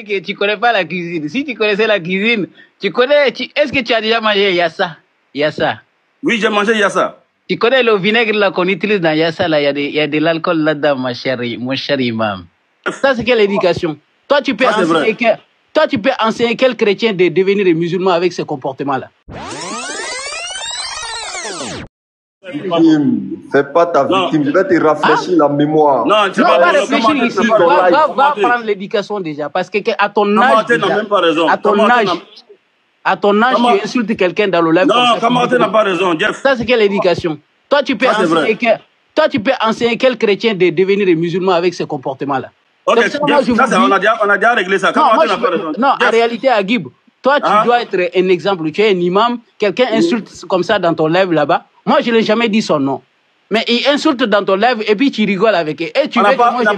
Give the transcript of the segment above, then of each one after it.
que tu connais pas la cuisine. Si tu connaissais la cuisine, tu connais. Est-ce que tu as déjà mangé yassa? Yassa. Oui, j'ai mangé yassa. Tu connais le vinaigre là qu'on utilise dans yassa là, il y a de l'alcool là-dedans, mon cher imam. Ça c'est quelle éducation? Toi tu peux enseigner quel chrétien de devenir musulman avec ce comportement là? Fais pas ta victime, je vais te rafraîchir la mémoire. Non, tu vas pas réfléchir ici. Va prendre l'éducation déjà. Parce que à ton âge, à ton âge, tu insultes quelqu'un dans le live. Non, Kamaté n'a pas raison, Jeff. Ça, c'est quelle éducation? Toi, tu peux enseigner quel chrétien de devenir musulman avec ce comportement là. Ok, Jeff, on a déjà réglé ça. Kamaté n'a pas raison. Non, en réalité, Agib, toi, tu dois être un exemple. Tu es un imam, quelqu'un insulte comme ça dans ton live là-bas. Moi, je ne l'ai jamais dit son nom. Mais il insulte dans ton live et puis tu rigoles avec eux. Et tu il n'a pas raison,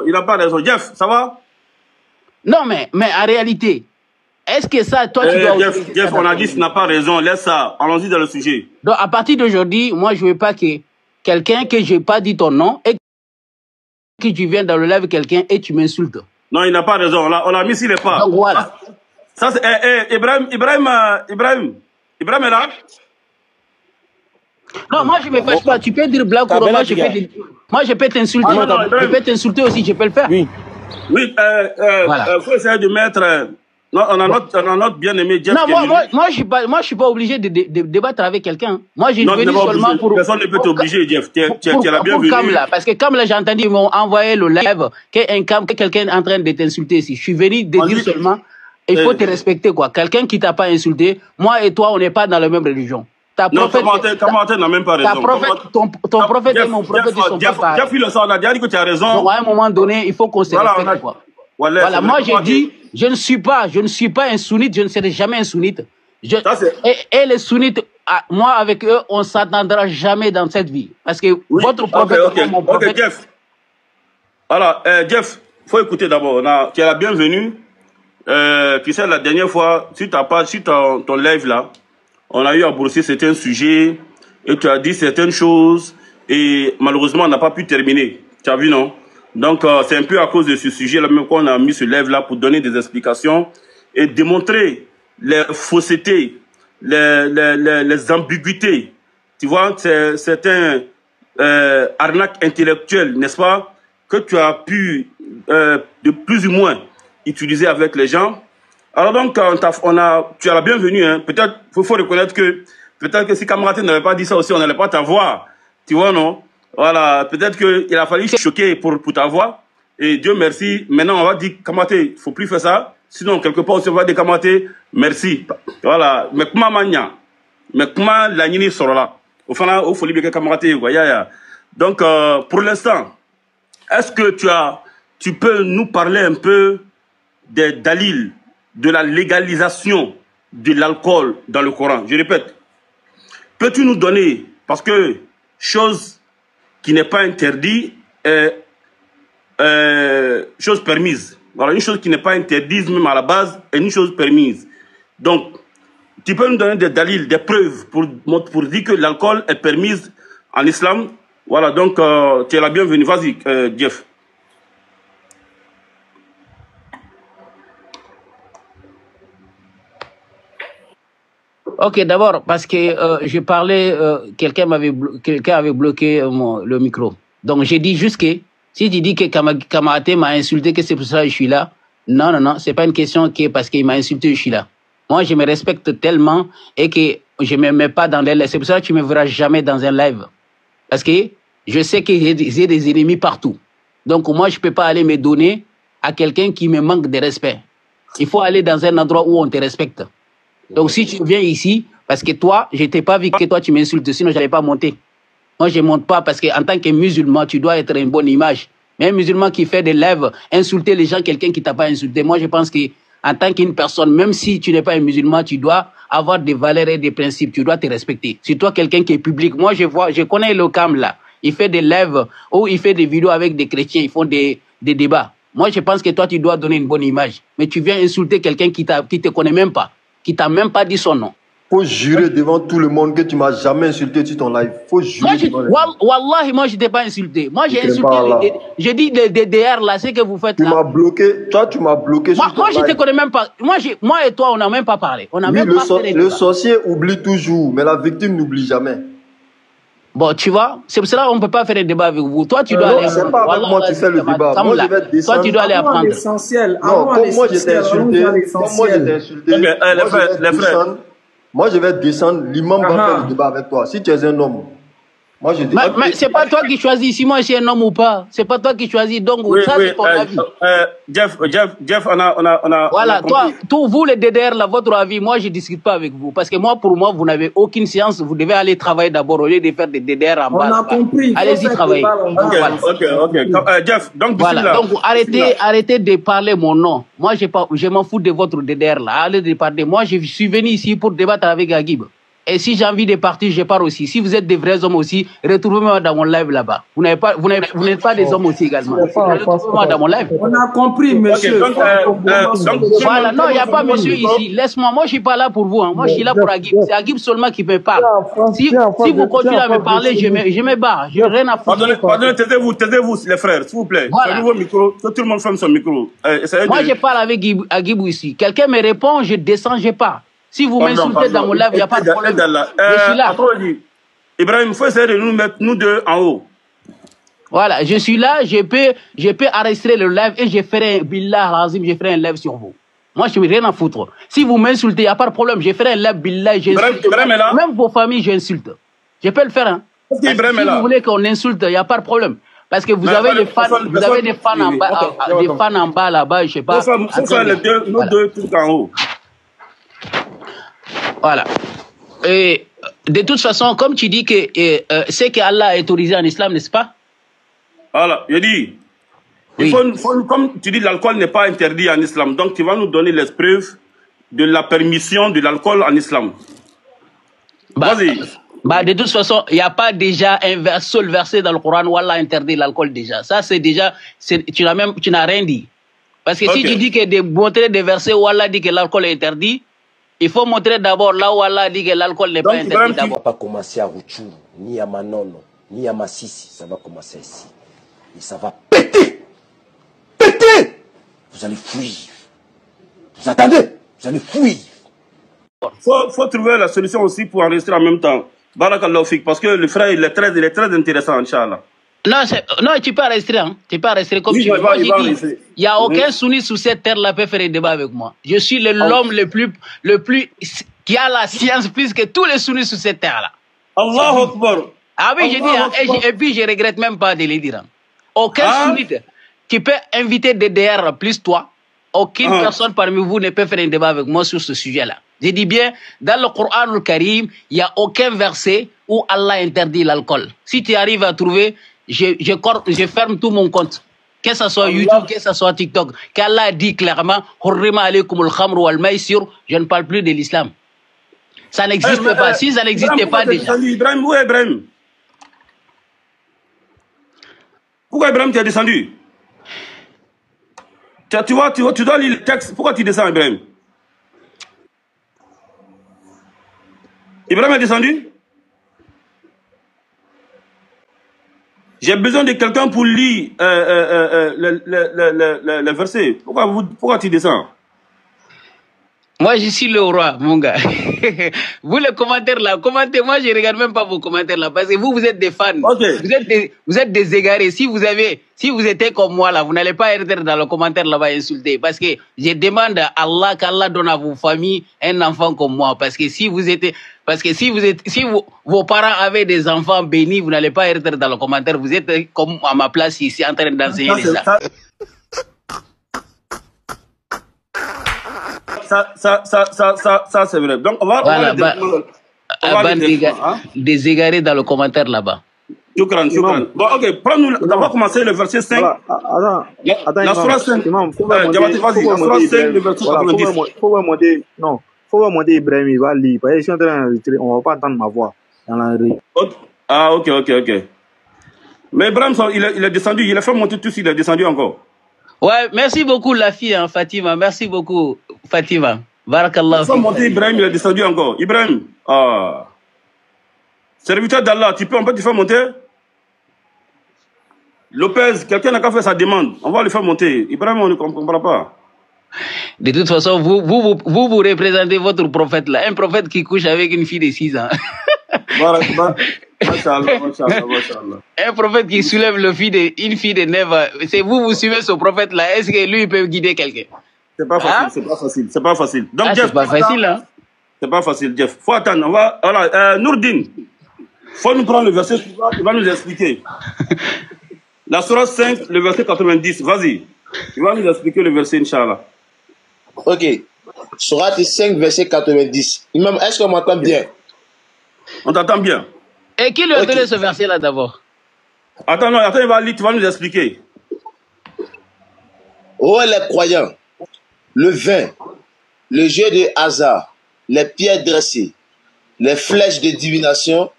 il n'a pas raison. Jeff, ça va? Non, mais en réalité, est-ce que ça, toi, tu dois... Jeff, on a dit qu'il n'a pas raison. Laisse ça. Allons-y dans le sujet. Donc, à partir d'aujourd'hui, moi, je ne veux pas que quelqu'un que je n'ai pas dit ton nom et que tu viens dans le live quelqu'un et tu m'insultes. Non, il n'a pas raison. On l'a mis sur les pas. Donc, voilà. Ça, c'est... Ibrahim est là? Non, moi je ne me fâche pas. Tu peux dire blague ou moi je peux t'insulter. Je peux t'insulter aussi, je peux le faire. Oui. Oui, faut essayer de mettre... Non, on a notre bien-aimé Jeff. Non, moi je suis pas obligé de débattre avec quelqu'un. Moi, je suis venu seulement pour... Personne ne peut t'obliger, Jeff. Tu es la bienvenue. Parce que Kamla, j'ai entendu, ils m'ont envoyé le live que quelqu'un est en train de t'insulter ici. Je suis venu de dire seulement, il faut te respecter, quoi. Quelqu'un qui t'a pas insulté, moi et toi, on n'est pas dans la même religion. Non, Kamaté n'a même pas raison. Ton prophète et mon prophète, ils sont pas pareils. Jeff, on a déjà dit que tu as raison. Donc, à un moment donné, il faut qu'on se respecte, quoi. Voilà, moi j'ai dit, je ne suis pas un sunnite, je ne serai jamais un sunnite. Et les sunnites, moi avec eux, on ne s'attendra jamais dans cette vie. Parce que votre prophète et mon prophète... Ok, Jeff. Alors, Jeff, il faut écouter d'abord. Tu es la bienvenue. Tu sais, la dernière fois, sur ton live là, on a eu à brosser certains sujets et tu as dit certaines choses et malheureusement, on n'a pas pu terminer. Tu as vu, non? Donc, c'est un peu à cause de ce sujet-là même qu'on a mis ce live-là pour donner des explications et démontrer les faussetés, les ambiguïtés. Tu vois, c'est certains arnaques intellectuelles, n'est-ce pas, que tu as pu de plus ou moins utiliser avec les gens. Alors donc, tu as la bienvenue. Hein. Peut-être, il faut reconnaître que peut-être que si Kamaté n'avait pas dit ça aussi, on n'allait pas t'avoir. Tu vois, non? Voilà, peut-être qu'il a fallu choquer pour t'avoir. Et Dieu merci. Maintenant, on va dire Kamaté, il ne faut plus faire ça. Sinon, quelque part, on va dire Kamaté, merci. Voilà. Mais comment mania? Mais comment la nini sera là? Au fond, il faut libérer Kamaté. Donc, pour l'instant, est-ce que tu peux nous parler un peu des dalils de la légalisation de l'alcool dans le Coran? Je répète, peux-tu nous donner, parce que chose qui n'est pas interdite est chose permise. Voilà, une chose qui n'est pas interdite même à la base est une chose permise. Donc, tu peux nous donner des dalils, des preuves pour dire que l'alcool est permise en islam. Voilà, donc tu es la bienvenue. Vas-y, Jeff. Ok, d'abord, parce que je parlais, quelqu'un avait bloqué le micro. Donc, j'ai dit juste que, si tu dis que Kamaté m'a insulté, que c'est pour ça que je suis là, non, c'est pas une question que parce qu'il m'a insulté, je suis là. Moi, je me respecte tellement et que je me mets pas dans les lives. C'est pour ça que tu me verras jamais dans un live. Parce que je sais que j'ai des ennemis partout. Donc, moi, je peux pas aller me donner à quelqu'un qui me manque de respect. Il faut aller dans un endroit où on te respecte. Donc, si tu viens ici, parce que toi, je t'ai pas vu que toi, tu m'insultes, sinon, j'allais pas monter. Moi, je monte pas parce qu'en tant que musulman, tu dois être une bonne image. Mais un musulman qui fait des lives, insulter les gens, quelqu'un qui t'a pas insulté, moi, je pense que en tant qu'une personne, même si tu n'es pas un musulman, tu dois avoir des valeurs et des principes, tu dois te respecter. Si toi, quelqu'un qui est public, moi, je connais le cam là. Il fait des lives ou il fait des vidéos avec des chrétiens, ils font des débats. Moi, je pense que toi, tu dois donner une bonne image. Mais tu viens insulter quelqu'un qui te connaît même pas, qui t'a même pas dit son nom. Faut jurer devant tout le monde que tu m'as jamais insulté sur ton live. Faut jurer devant les gens. Wallahi, moi, je t'ai pas insulté. Moi, j'ai Je insulté. pas là. J'ai dit les DDR, là, c'est que vous faites Tu là. m'as bloqué. Toi, tu m'as bloqué sur ton Moi, je te live. connais même pas. Moi et toi, on n'a même pas parlé. On a Oui, même pas fait les le débats. sorcier oublie toujours, mais la victime n'oublie jamais. Bon, tu vois, c'est pour cela qu'on ne peut pas faire des débats avec vous. Toi, tu dois aller Non, c'est apprendre. pas avec Wallah, moi que tu fais le débat. Moi, je vais Toi, descendre. tu dois aller Allons à apprendre. l'essentiel. Non, Allons à comme moi, je t'ai l'essentiel. insulté. Allons à Comme moi, je l'essentiel. t'ai insulté. Ok, Moi, les je frères, vais descendre. Moi, je vais descendre. L'imam va faire le débat avec toi. Si tu es un homme. Moi, je dis. Mais c'est pas toi qui choisis si moi je suis un homme ou pas. C'est pas toi qui choisis. Donc, Oui, ça, oui, c'est ton avis. Jeff, on a Voilà, compris. toi, vous, les DDR, là, votre avis, moi, je discute pas avec vous. Parce que moi, pour moi, vous n'avez aucune science. Vous devez aller travailler d'abord au lieu de faire des DDR en bas. On a compris. Allez-y travailler. Ok. Jeff, donc, Voilà, bismillah. donc arrêtez de parler mon nom. Moi, je m'en fous de votre DDR là. Allez de parler. Moi, je suis venu ici pour débattre avec Agib. Et si j'ai envie de partir, je pars aussi. Si vous êtes des vrais hommes aussi, retrouvez-moi dans mon live là-bas. Vous n'êtes pas des hommes aussi également. Retrouvez-moi dans mon live. On a compris, monsieur. Voilà, non, il n'y a pas monsieur ici. Laisse-moi. Moi, je suis pas là pour vous. Hein. Moi, je suis là pour Agib. C'est Agib seulement qui me parle. Si vous continuez à me parler, je me barre. Je n'ai rien à foutre. Pardonnez, taisez-vous, les frères, s'il vous plaît. Voilà. Fermez vos micros, que tout le monde ferme son micro. Moi, je parle avec Agib ici. Quelqu'un me répond, je descends, je pars. Si vous m'insultez dans mon live, il n'y a pas de problème. Je suis là. Ibrahim, il faut essayer de nous mettre, nous deux, en haut. Voilà, je suis là, je peux arrêter le live et je ferai, billah, razim, je ferai un live sur vous. Moi, je n'ai rien à foutre. Si vous m'insultez, il n'y a pas de problème. Je ferai un live, billah, j'insulte. Ibrahim est là. Même vos familles, j'insulte. Je peux le faire. Hein. Si vous voulez qu'on insulte, il n'y a pas de problème. Parce que vous avez des fans, des fans en bas là-bas, je sais pas. Il faut faire les deux, nous deux, tout en haut. Voilà. Et de toute façon, comme tu dis que c'est qu'Allah a autorisé en islam, n'est-ce pas? Voilà, je dis. Oui. Comme tu dis, l'alcool n'est pas interdit en islam. Donc, tu vas nous donner les preuves de la permission de l'alcool en islam. Vas-y. De toute façon, il n'y a pas déjà un seul verset dans le Coran où Allah interdit l'alcool déjà. Ça, c'est déjà, tu n'as rien dit. Parce que si tu dis que de montrer des versets où Allah dit que l'alcool est interdit, il faut montrer d'abord là où Allah dit que l'alcool n'est pas interdit d'abord. Ça ne va pas commencer à Rutshuru, ni à Manono, ni à Massissi. Ça va commencer ici. Et ça va péter. Péter. Vous allez fuir. Vous attendez? Vous allez fuir. Faut trouver la solution aussi pour enregistrer en même temps. Barakallahu fik, parce que le frère, il est très intéressant, Inch'Allah. Non, tu peux rester, hein. Tu peux rester comme tu veux. Moi, il n'y a aucun sunni sur cette terre-là qui peut faire des débats avec moi. Je suis l'homme le plus, qui a la science plus que tous les sunnis sur cette terre-là. Allahu Akbar. Ah oui, j'ai dit, hein, et puis je regrette même pas de le dire. Hein. Aucun sunnite qui peut inviter DDR plus toi, aucune personne parmi vous ne peut faire un débat avec moi sur ce sujet-là. Je dis bien, dans le Coran al-Karim, il n'y a aucun verset où Allah interdit l'alcool. Si tu arrives à trouver, je ferme tout mon compte. Que ce soit YouTube, que ce soit TikTok. Qu'Allah dit clairement, Hurrima alaykumul khamru wal maisir, je ne parle plus de l'islam. Ça n'existe pas. Si ça n'existait pas déjà. Ibrahim, où est Ibrahim? Pourquoi Ibrahim tu es descendu? Tu dois lire le texte. Pourquoi tu descends, Ibrahim? Ibrahim est descendu? J'ai besoin de quelqu'un pour lire le verset. Pourquoi tu descends? Moi, je suis le roi, mon gars. Vous, les commentaires là, commentez. Moi, je regarde même pas vos commentaires là. Parce que vous êtes des fans. Okay. Vous êtes des égarés. Si vous étiez comme moi là, vous n'allez pas être dans le commentaire là-bas insulter. Parce que je demande à Allah qu'Allah donne à vos familles un enfant comme moi. Parce que si vos parents avaient des enfants bénis, vous n'allez pas être dans le commentaire. Vous êtes comme à ma place ici en train d'enseigner les gens. Ça c'est vrai. Donc, on va des égarés dans le commentaire là-bas. Shukran. Bon, ok, on va commencer le verset 5. La surah 5. Vas-y, la surah 5, le verset 90. Faut remonter Ibrahim, il va lire. Parce que je suis en train d'enregistrer, on ne va pas entendre ma voix dans la rue. Ah, ok. Mais Ibrahim, il est descendu, il a fait monter tout, il est descendu encore. Ouais, merci beaucoup la fille, hein, Fatima. Merci beaucoup, Fatima. Barakallah. Sans monter Ibrahim, il est descendu encore. Ibrahim, serviteur d'Allah, on peut te faire monter? Lopez, quelqu'un n'a qu'à faire sa demande. On va le faire monter. Ibrahim, on ne comprend pas. De toute façon, vous représentez votre prophète là. Un prophète qui couche avec une fille de 6 ans. Un prophète qui soulève une fille de 9 ans. C'est vous suivez ce prophète là. Est-ce que lui il peut guider quelqu'un? C'est pas facile, c'est pas facile, c'est pas facile. Donc, Jeff, c'est pas facile, hein? C'est pas facile, Jeff. Faut attendre, on va... Voilà, Nourdine, faut nous prendre le verset suivant, il va nous expliquer. La sourate 5, le verset 90, vas-y. Il va nous expliquer le verset, Inch'Allah. Ok. Sourate 5, verset 90. Imam, est-ce qu'on m'entend bien? On t'entend bien. Et qui lui a donné ce verset-là d'abord? Attends, non, attends, il va lire, tu vas nous expliquer. Oh, les croyants, le vin, le jeu de hasard, les pierres dressées, les flèches de divination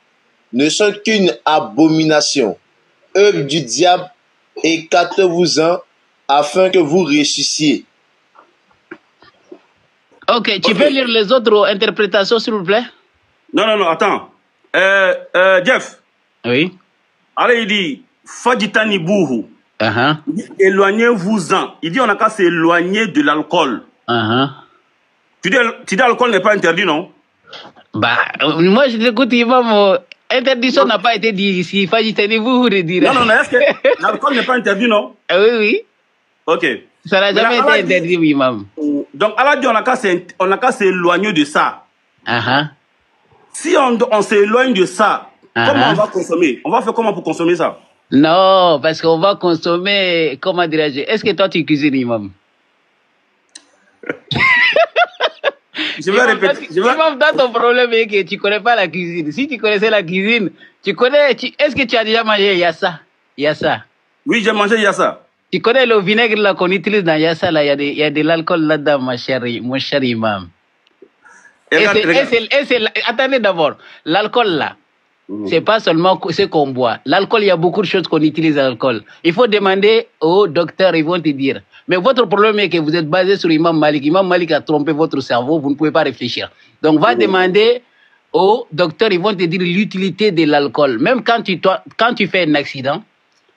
ne sont qu'une abomination, œuvre du diable, écartez-vous-en afin que vous ressuscitiez. Ok, tu peux lire les autres interprétations, s'il vous plaît? Non, attends. Jeff. Oui. Alors, il dit, Faditani Bouhou. Éloignez-vous-en. Il dit, on n'a qu'à s'éloigner de l'alcool. Tu dis, l'alcool n'est pas interdit, non? Bah, moi, je t'écoute, Imam. Interdiction n'a pas été dit ici. Faditani-vous, de dire. Non, est-ce que l'alcool n'est pas interdit, non? Oui. Ok. Ça n'a jamais été interdit, Imam. Donc, Allah dit, on n'a qu'à s'éloigner de ça. Si on s'éloigne de ça, comment on va consommer? On va faire comment pour consommer ça? Non, parce qu'on va consommer, comment dirais-je? Est-ce que toi tu cuisines, Imam? Je vais répéter. Imam, dans ton problème est que tu ne connais pas la cuisine. Si tu connaissais la cuisine, est-ce que tu as déjà mangé yassa? Yassa. Oui, j'ai mangé yassa. Tu connais le vinaigre là qu'on utilise dans yassa là, il y a de l'alcool là-dedans, mon cher Imam. Attendez d'abord, l'alcool là, c'est pas seulement ce qu'on boit. L'alcool, il y a beaucoup de choses qu'on utilise l'alcool. Il faut demander aux docteurs, ils vont te dire. Mais votre problème est que vous êtes basé sur Imam Malik. Imam Malik a trompé votre cerveau, vous ne pouvez pas réfléchir. Donc, va demander aux docteurs, ils vont te dire l'utilité de l'alcool. Même quand tu fais un accident,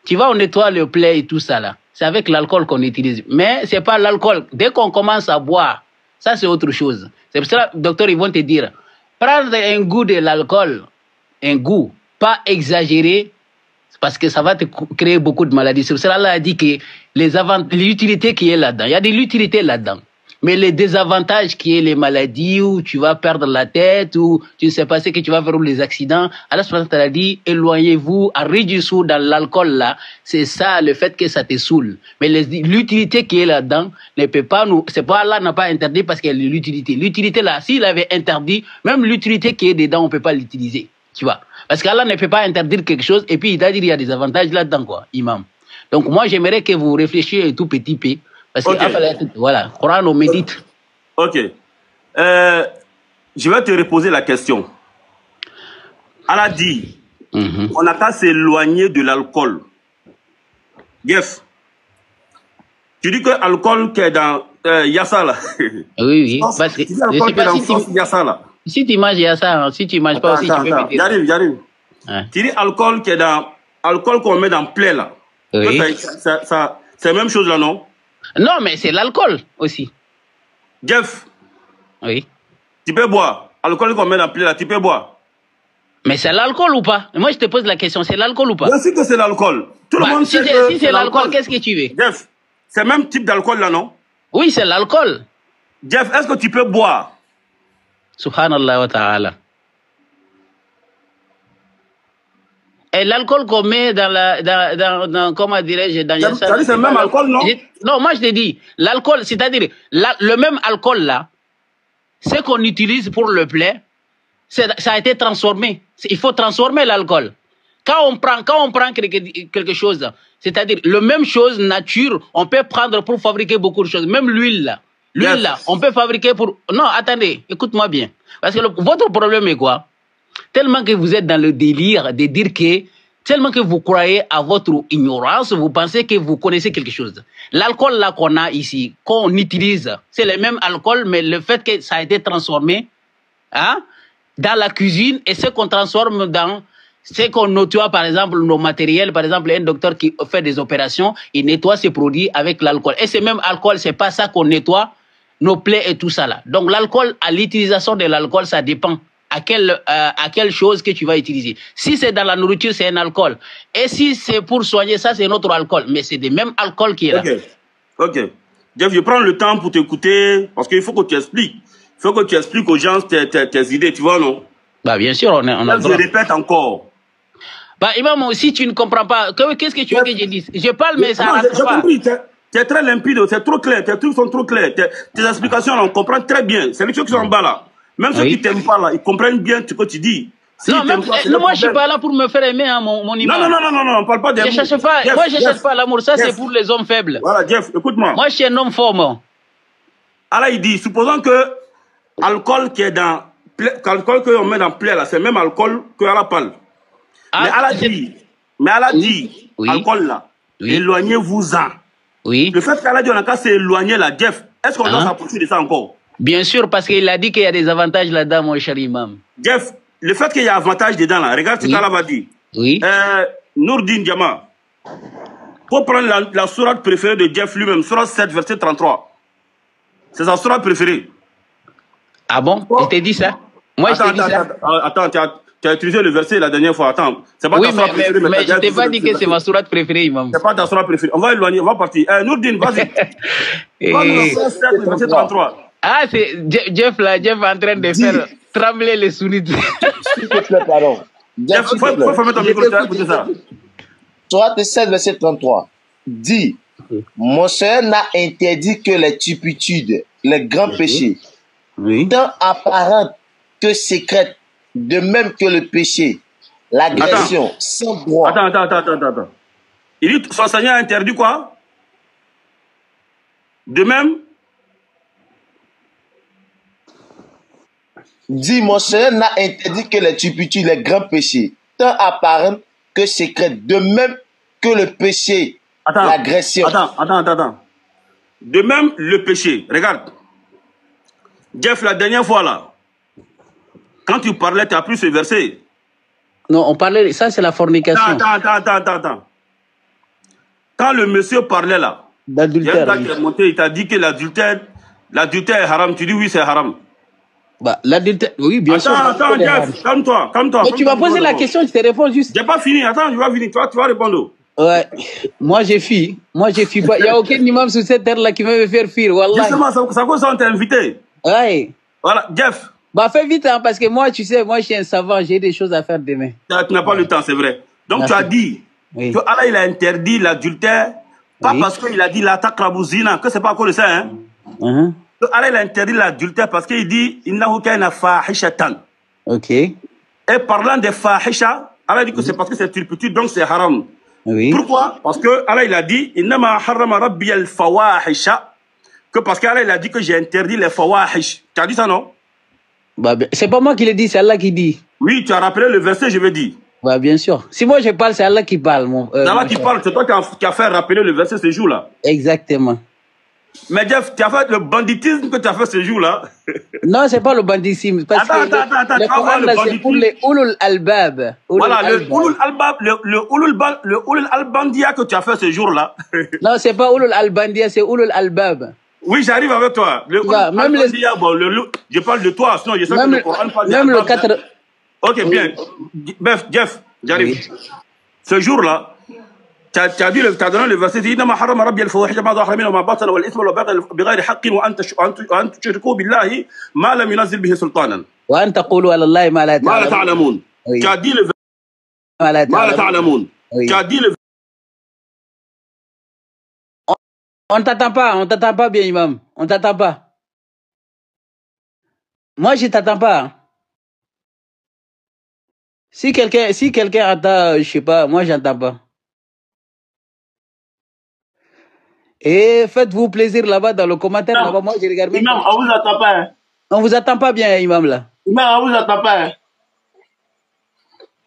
tu vas, on nettoie le plaie et tout ça là. C'est avec l'alcool qu'on utilise. Mais c'est pas l'alcool. Dès qu'on commence à boire, ça c'est autre chose. C'est pour ça, docteur, ils vont te dire, prendre un goût de l'alcool, un goût, pas exagéré, parce que ça va te créer beaucoup de maladies. C'est pour ça Allah a dit que l'utilité qui est là-dedans, il y a de l'utilité là-dedans. Mais les désavantages qui est les maladies, où tu vas perdre la tête, ou tu ne sais pas ce que tu vas faire, ou les accidents, Allah a dit, éloignez-vous, arrêtez-vous dans l'alcool là, c'est ça le fait que ça te saoule. Mais l'utilité qui est là-dedans ne peut pas c'est pas Allah n'a pas interdit parce qu'il y a l'utilité. L'utilité là, s'il avait interdit, même l'utilité qui est dedans, on peut pas l'utiliser. Tu vois? Parce qu'Allah ne peut pas interdire quelque chose, et puis il t'a dit, il y a des avantages là-dedans, quoi, imam. Donc moi, j'aimerais que vous réfléchissiez un tout petit peu. Parce que, voilà, Coran, on médite. Ok. Je vais te reposer la question. Allah dit, on n'a qu'à s'éloigner de l'alcool. Yes. Tu dis que l'alcool qui est dans Yassa, là. Oui. Parce que, tu dis l'alcool qui est dans Yassa, là. Si tu manges Yassa, si tu ne manges pas aussi, tu peux méditer. J'arrive. Tu dis alcool qui est dans... Alcool qu'on met dans plaie, là. Oui. C'est la même chose, là, non? Non, mais c'est l'alcool aussi. Jeff. Oui. Tu peux boire. Alcool qu'on met dans la plaie là, tu peux boire. Mais c'est l'alcool ou pas? Moi, je te pose la question, c'est l'alcool ou pas? Bien sûr que c'est l'alcool. Tout le monde sait que si c'est l'alcool, qu'est-ce que tu veux? Jeff, c'est le même type d'alcool là, non? Oui, c'est l'alcool. Jeff, est-ce que tu peux boire? Subhanallah wa ta'ala. Et l'alcool qu'on met dans comment dirais-je, dans Yassa. C'est le même alcool, non? Non, moi je te dis, l'alcool, c'est-à-dire, le même alcool là, ce qu'on utilise pour le plaie, ça a été transformé. Il faut transformer l'alcool. Quand on prend quelque chose, c'est-à-dire, le même chose nature, on peut prendre pour fabriquer beaucoup de choses. Même l'huile là. L'huile là, on peut fabriquer pour... Non, attendez, écoute-moi bien. Parce que votre problème est quoi? Tellement que vous êtes dans le délire de dire que Seulement que vous croyez à votre ignorance, vous pensez que vous connaissez quelque chose. L'alcool là qu'on a ici, qu'on utilise, c'est le même alcool, mais le fait que ça a été transformé hein, dans la cuisine et ce qu'on transforme dans ce qu'on nettoie, par exemple, nos matériels. Par exemple, un docteur qui fait des opérations, il nettoie ses produits avec l'alcool. Et ce même alcool, c'est pas ça qu'on nettoie nos plaies et tout ça là. Donc l'alcool, à l'utilisation de l'alcool, ça dépend à quelle chose que tu vas utiliser. Si c'est dans la nourriture, c'est un alcool. Et si c'est pour soigner, ça c'est un autre alcool. Mais c'est le même alcool qui est là. Ok. Jeff, je prends le temps pour t'écouter parce qu'il faut que tu expliques. Il faut que tu expliques aux gens tes idées, tu vois, non? Bah bien sûr, on a je répète encore. Bah Imam, si tu ne comprends pas, qu'est-ce que tu veux que je dise? Je parle, mais ça rentre pas. J'ai compris, tu es très limpide, c'est trop clair, tes trucs sont trop clairs. Tes explications, on comprend très bien. C'est les gens qui sont en bas là. Même ceux qui ne t'aiment pas là, ils comprennent bien ce que tu dis. Si non, même, moi je suis pas là pour me faire aimer hein, mon imam. Non, on parle pas d'amour. Moi je cherche pas l'amour, ça c'est pour les hommes faibles. Voilà, Jeff, écoute-moi. Moi je suis un homme fort, moi. Allah il dit, supposons que alcool qui est dans alcool qu'on met dans plaie là, c'est le même alcool que Allah parle. Mais Allah dit, oui. Alcool là, oui. Éloignez-vous-en. Oui. Le fait qu'Allah dit on a qu'à s'éloigner là, Jeff, est-ce qu'on doit s'approcher de ça encore? Bien sûr, parce qu'il a dit qu'il y a des avantages là-dedans, mon cher imam. Jeff, le fait qu'il y a avantage dedans là, regarde ce qu'Allah va dire. Oui. Nourdine Diama, pour prendre la sourate préférée de Jeff lui-même, sourate 7, verset 33. C'est sa sourate préférée. Ah bon? Il t'a dit ça? Moi, je t'ai dit ça. Attends, tu as utilisé le verset la dernière fois. Attends, c'est pas ta sourate préférée. Mais je t'ai pas dit que c'est ma sourate préférée, imam. C'est pas ta sourate préférée. On va éloigner, on va partir. Nourdine, vas-y. Sourate 7, verset 33. Ah, c'est Jeff là, Jeff est en train de faire trembler les sunnites. S'il te plaît, pardon. Jeff, faut fermer ton micro, tu as écouté ça. Sourate 7, verset 33. Dit, mon Seigneur n'a interdit que les turpitudes, les grands péchés, tant apparentes que secrètes, de même que le péché, l'agression, sans droit. Attends. Il dit, son Seigneur a interdit quoi? De même? Dit, mon Seigneur n'a interdit que les turpitudes, les grands péchés, tant apparents que secrètes, de même que le péché, l'agression. Attends. De même, le péché. Regarde. Jeff, la dernière fois là, quand tu parlais, tu as pris ce verset. Non, on parlait, ça c'est la fornication. Attends. Quand le monsieur parlait là, d'adultère, il t'a dit que l'adultère est haram. Tu dis oui, c'est haram. Bah, l'adultère, oui, bien sûr. Attends, Jeff, calme-toi. Mais tu vas poser la question, je te réponds juste. J'ai pas fini, attends, je vais finir, tu vas répondre. Ouais, moi j'ai fui pas. Il n'y a aucun imam sur cette terre-là qui veut me faire fuir, wallah. Justement, ça cause ça, on t'a invité. Ouais. Voilà, Jeff. Bah, fais vite, hein, parce que moi, tu sais, moi je suis un savant, j'ai des choses à faire demain. Tu n'as pas le temps, c'est vrai. Donc tu as dit que Allah il a interdit l'adultère, pas parce qu'il a dit la taqrabuzina, que c'est pas encore ça, hein. Allah il a interdit l'adultère parce qu'il dit innahu kana fahishatan. Ok. Et parlant des fahisha, Allah dit que c'est parce que c'est turpitude, donc c'est haram. Oui. Pourquoi? Parce que Allah il a dit innama harrama rabbi al fawahisha, que parce qu'Allah il a dit que j'ai interdit les fawahish. Tu as dit ça, non? Bah, c'est pas moi qui le dis, c'est Allah qui dit. Oui, tu as rappelé le verset, je veux dire. Bah, bien sûr. Si moi je parle, c'est Allah qui parle. C'est Allah qui parle, c'est toi qui as fait rappeler le verset ce jour-là. Exactement. Mais Jeff, tu as fait le banditisme que tu as fait ce jour-là. Non, c'est pas le banditisme. Parce que le Coran, là, c'est pour les ulul albab. Voilà, le ulul albab, le ulul albandia que tu as fait ce jour-là. Non, c'est pas ulul albandia, c'est ulul albab. Oui, j'arrive avec toi. Le même albandia, bon, je parle de toi, sinon je sais que le Coran parle de même le 4... Ok, bien. Jeff, j'arrive. Ce jour-là, tu as donné le verset, إنما حرم ربي الفواحش ما ظهر منها وما بطن والإثم والبغي بغير حق وأن تشركوا بالله ما لم ينزل به سلطانا. وأن تقولوا على الله ما لا تعلمون. Tu as dit le verset. ما لا تعلمون. Tu as dit le. On t'attend pas bien, imam. On t'attend pas. Moi, je t'attends pas. Si quelqu'un attend, je sais pas, moi, j'entends pas. Et faites-vous plaisir là-bas dans le commentaire. Là-bas, moi, je regarde même. Imam, on vous attend pas. On vous attend pas bien, imam, là. Imam, on vous attend pas.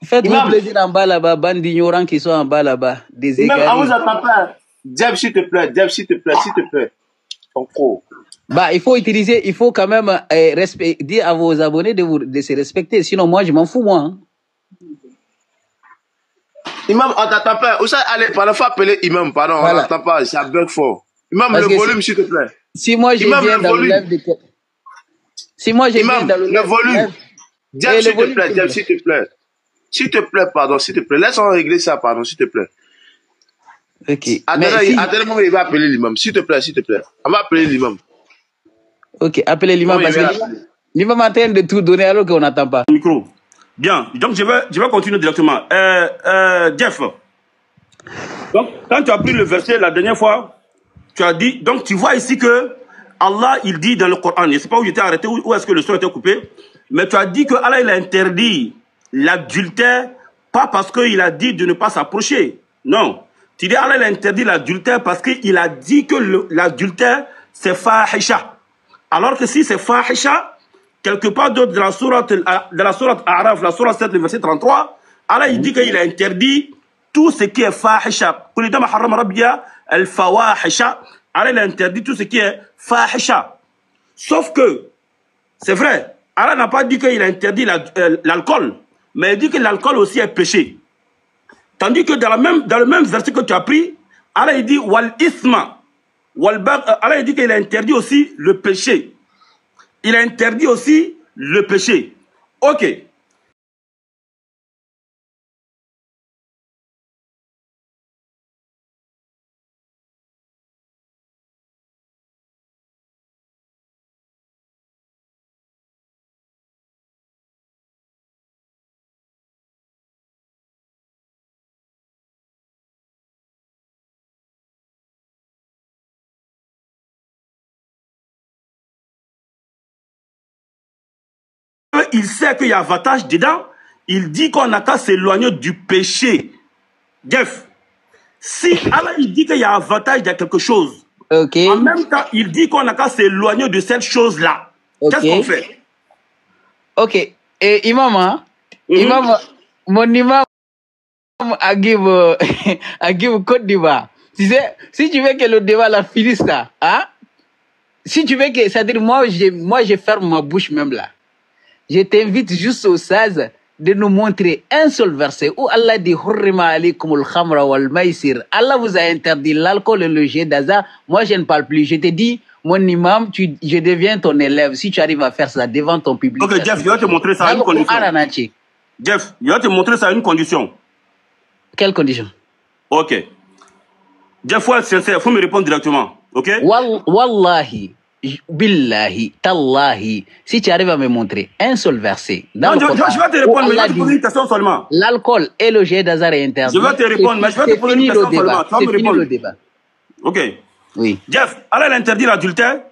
Faites-vous Imam, plaisir en bas là-bas, bande d'ignorants qui sont en bas là-bas. Des Imam, on égarés. vous attend pas. Jeb, s'il te plaît, Jeb, s'il te plaît, s'il te plaît. Ton cours. Bah, il faut quand même dire à vos abonnés de se respecter. Sinon, moi, je m'en fous, moi. Hein. Imam, on t'attend pas. Où ça, allez, par fois appeler Imam, pardon, on n'entend pas, ça bug fort. Imam, Parce le volume, s'il te plaît. Si moi, je Imam, viens le dans le volume. live de... Si moi, je viens Imam, dans le live... volume. Jeb, s'il te plaît, Jeb, s'il te plaît. S'il te plaît, pardon, s'il te plaît. Laisse-moi régler ça, pardon, s'il te plaît. Ok. Attendez-moi, il va appeler l'imam. S'il te plaît, s'il te plaît. On va appeler l'imam. Ok, appelez l'imam parce que l'imam est en train de tout donner alors qu'on n'attend pas. Micro. Bien, donc je vais continuer directement. Jeff, donc quand tu as pris le verset la dernière fois, tu as dit, donc tu vois ici que Allah, il dit dans le Coran, je ne sais pas où j'étais arrêté, où est-ce que le son était coupé, mais tu as dit que Allah, il a interdit l'adultère, pas parce qu'il a dit de ne pas s'approcher. Non. Tu dis Allah, il a interdit l'adultère parce qu'il a dit que l'adultère, c'est fahisha. Alors que si c'est fahisha, quelque part d'autre dans la sourate A'raf, la sourate 7, le verset 33, Allah, il dit qu'il a interdit tout ce qui est fahisha. Allah, il a interdit tout ce qui est fahisha. Sauf que, c'est vrai, Allah n'a pas dit qu'il a interdit l'alcool, mais il dit que l'alcool aussi est péché. Tandis que dans le même verset que tu as pris, Allah il dit wal isma, Allah il dit qu'il a interdit aussi le péché. Il a interdit aussi le péché. Ok. Il sait qu'il y a avantage dedans. Il dit qu'on n'a qu'à s'éloigner du péché. Jeff, si Allah il dit qu'il y a avantage de quelque chose, okay. En même temps, il dit qu'on n'a qu'à s'éloigner de cette chose-là. Okay. Qu'est-ce qu'on fait? Ok. Et imam, hein? Imam, mon imam a give Côte d'Ivoire. Tu sais, si tu veux que le débat la finisse là, hein? Si tu veux que, c'est-à-dire moi je ferme ma bouche même là. Je t'invite juste au 16 de nous montrer un seul verset où Allah dit Hurrima alaykumul khamra wal maisir. Allah vous a interdit l'alcool et le jeu d'hasard. Moi je ne parle plus. Je te dis, mon imam, je deviens ton élève si tu arrives à faire ça devant ton public. Ok, Jeff, je vais te montrer ça à une condition. Jeff, je vais te montrer ça à une condition. Quelle condition? Ok. Jeff, faut être sincère, faut me répondre directement. Ok? Wallahi. Billahi, tallahi, si tu arrives à me montrer un seul verset. Non, je vais te répondre, mais je vais te poser une question seulement. L'alcool et le jet d'hasard est interdit. Je vais te répondre, mais je vais te poser une question seulement. C'est fini le débat. Ok. Oui. Jeff, Allah interdit l'adultère?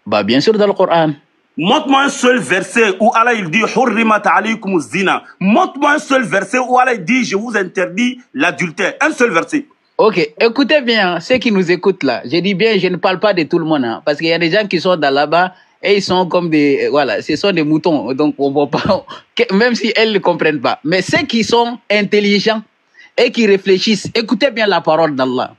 Bah, bien sûr, dans le Coran. Montre-moi un seul verset où Allah il dit Hurrimat alaykum zina. Montre-moi un seul verset où Allah il dit je vous interdis l'adultère. Un seul verset. Ok, écoutez bien, ceux qui nous écoutent là, je dis bien, je ne parle pas de tout le monde, hein, parce qu'il y a des gens qui sont dans là-bas et ils sont comme des, voilà, ce sont des moutons, donc on va pas, même si elles ne comprennent pas. Mais ceux qui sont intelligents et qui réfléchissent, écoutez bien la parole d'Allah.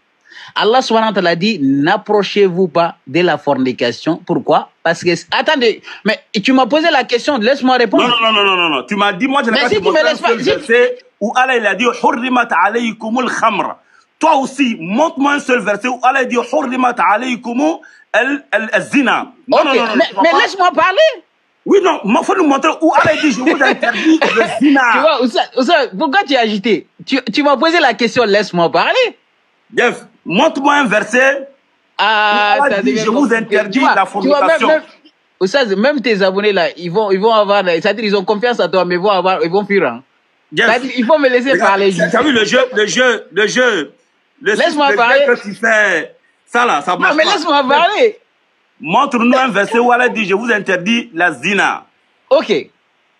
Allah subhanahu wa ta'ala dit, n'approchez-vous pas de la fornication. Pourquoi? Parce que, attendez, mais tu m'as posé la question, laisse-moi répondre. Non. Tu m'as dit, moi je n'ai pas dit verset où Allah il a dit, Hurrimat alaykumul khamra. Toi aussi, montre-moi un seul verset où Allah dit Hurrimat alaykum al-zina. Non, mais laisse-moi parler. Oui, non, il faut nous montrer où Allah dit je vous interdis le zina. Tu vois, Oussa, pourquoi tu es agité? Tu m'as posé la question, laisse-moi parler. Jeff, montre-moi un verset où Allah dit je vous interdis la fornication. Oussa, même tes abonnés là, ils vont avoir, c'est-à-dire ils ont confiance à toi, mais ils vont fuir. Hein. Jeff, il faut me laisser parler. Tu as vu le jeu. Laisse-moi parler. Que tu fais, ça là, ça marche pas. Non, mais laisse-moi parler. Montre-nous un verset où Allah dit je vous interdis la zina. Ok.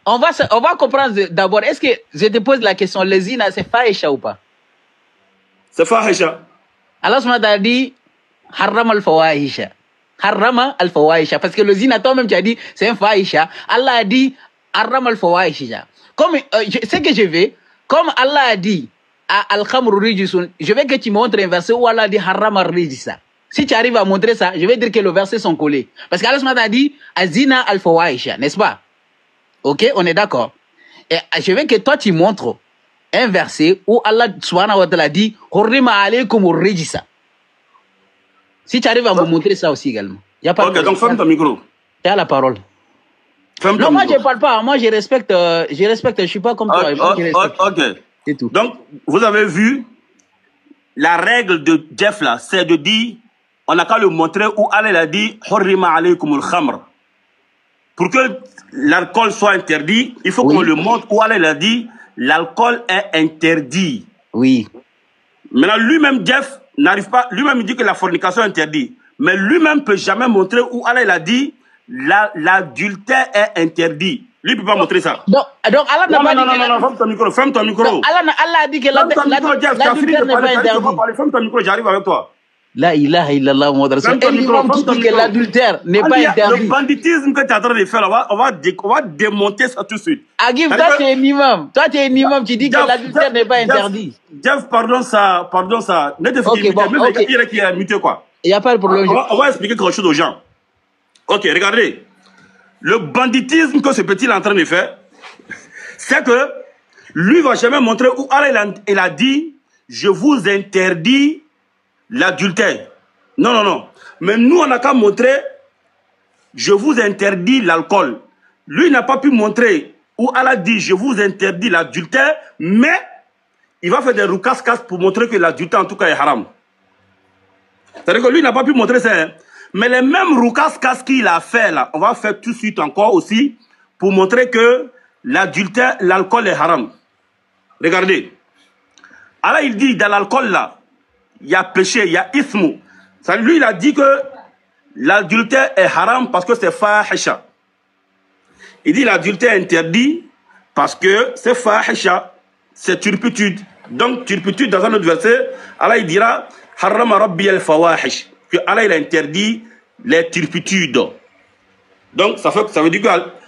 On va comprendre d'abord. Est-ce que je te pose la question, le zina c'est fahisha ou pas? C'est fahisha. Allah subhanahu wa ta'ala dit harrama al-fawahisha. Harrama al-fawahisha. Parce que le zina, toi-même tu as dit c'est un fahisha. Allah a dit harrama al-fawahisha. Comme ce que je vais, comme Allah a dit à Al-Khamru Rijisun, je veux que tu montres un verset où Allah a dit Haram Rijisa. Si tu arrives à montrer ça, je vais dire que les versets sont collés. Parce qu'Allah a dit Azina al-Fawaisha, n'est-ce pas? Ok, on est d'accord. Et je veux que toi tu montres un verset où Allah subhanahu wa ta'ala dit Hurrima alaykum rijisa. Si tu arrives à me montrer ça aussi également. Y a pas ok, donc ferme ton micro. Tu as la parole. Ferme Non, ton moi micro. je parle pas. Moi je respecte, je suis pas comme toi. Moi, je respecte. Ok. C'est tout. Donc, vous avez vu, la règle de Jeff là, c'est de dire, on n'a qu'à le montrer où Allah a dit Hurrima alaykumul khamr. Pour que l'alcool soit interdit, il faut qu'on le montre où Allah a dit l'alcool est interdit. Oui. Maintenant, lui-même, Jeff, n'arrive pas, lui-même, il dit que la fornication est interdite. Mais lui-même ne peut jamais montrer où Allah a dit l'adultère est interdit. Lui ne peut pas montrer ça. Donc Allah n'a pas dit que... Non, ferme ton micro, ferme ton micro. Donc, Allah a dit que l'adultère n'est pas interdit. Ferme ton micro, j'arrive avec toi. La ilaha illallah Muhammad Rasul. Un imam qui dit que l'adultère n'est pas interdit. Le banditisme que tu es en train de faire, on va démonter ça tout de suite. Agib, toi tu es un imam. Toi tu es un imam qui dit que l'adultère n'est pas interdit. Jeff, pardon ça. Ok, bon, ok. Il est muté quoi. Il n'y a pas de problème. On va expliquer quelque chose aux gens. Ok, regardez. Le banditisme que ce petit est en train de faire, c'est que lui va jamais montrer où Allah il a dit je vous interdis l'adultère. Non. Mais nous, on n'a qu'à montrer je vous interdis l'alcool. Lui n'a pas pu montrer où Allah dit je vous interdis l'adultère, mais il va faire des roucas-cas pour montrer que l'adultère en tout cas est haram. C'est-à-dire que lui n'a pas pu montrer ça. Hein. Mais les mêmes roucas-cas qu'il a fait là, on va faire tout de suite encore aussi pour montrer que l'adultère, l'alcool est haram. Regardez. Allah il dit dans l'alcool là, il y a péché, il y a ismu. Lui il a dit que l'adultère est haram parce que c'est fahisha. Il dit l'adultère est interdit parce que c'est fahisha, c'est turpitude. Donc turpitude dans un autre verset, Allah il dira harrama rabbi al-fawahish, que Allah il a interdit les turpitudes. Donc ça veut dire que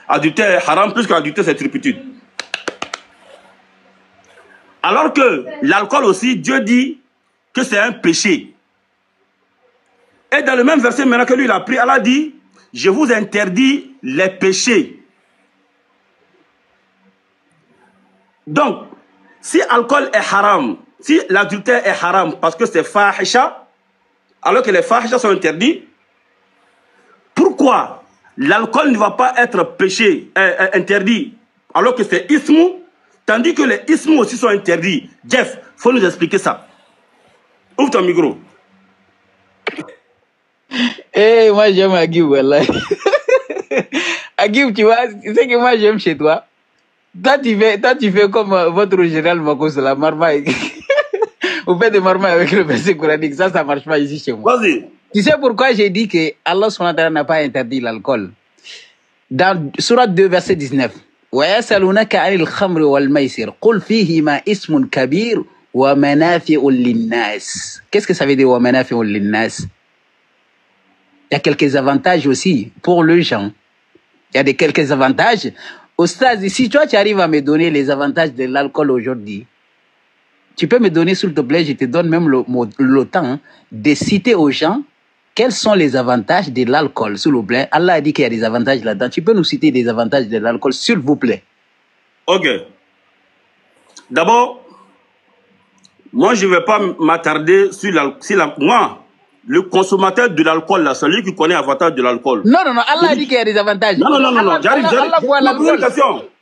l'adultère est haram plus que l'adultère c'est turpitude. Alors que l'alcool aussi, Dieu dit que c'est un péché. Et dans le même verset maintenant que lui il a pris, Allah dit je vous interdis les péchés. Donc, si l'alcool est haram, si l'adultère est haram parce que c'est fahisha, alors que les fahisha sont interdits, pourquoi l'alcool ne va pas être péché, interdit, alors que c'est ismu, tandis que les ismus aussi sont interdits? Jeff, il faut nous expliquer ça. Ouvre ton micro. Eh, moi j'aime Agib, wallah. Agib, tu vois, c'est que moi j'aime chez toi. Toi tu fais comme votre général Makos, la marmaille. Vous faites des marmailles avec le verset coranique, ça marche pas ici chez moi. Vas-y. Tu sais pourquoi j'ai dit que Allah subhanahu wa ta'ala n'a pas interdit l'alcool? Dans Surat 2, verset 19. وَيَسَلُونَكَ عَنِ الْخَمْرِ وَالْمَيْسِرِ قُلْ فِيهِمَا إِسْمٌ كَبِيرٌ وَمَنَافِعٌ لِلنَّاسِ. Qu'est-ce que ça veut dire وَمَنَافِعٌ لِلنَّاسِ? Il y a quelques avantages aussi pour les gens. Il y a quelques avantages. Oustaz, si toi tu arrives à me donner les avantages de l'alcool aujourd'hui, tu peux me donner s'il te plaît, je te donne même le temps de citer aux gens quels sont les avantages de l'alcool, s'il vous plaît. Allah a dit qu'il y a des avantages là-dedans. Tu peux nous citer des avantages de l'alcool, s'il vous plaît. Ok. D'abord, moi je ne vais pas m'attarder sur moi, le consommateur de l'alcool, là, celui qui connaît l'avantage de l'alcool. Non, Allah a dit qu'il y a des avantages. Non, j'arrive. Allah boit l'alcool.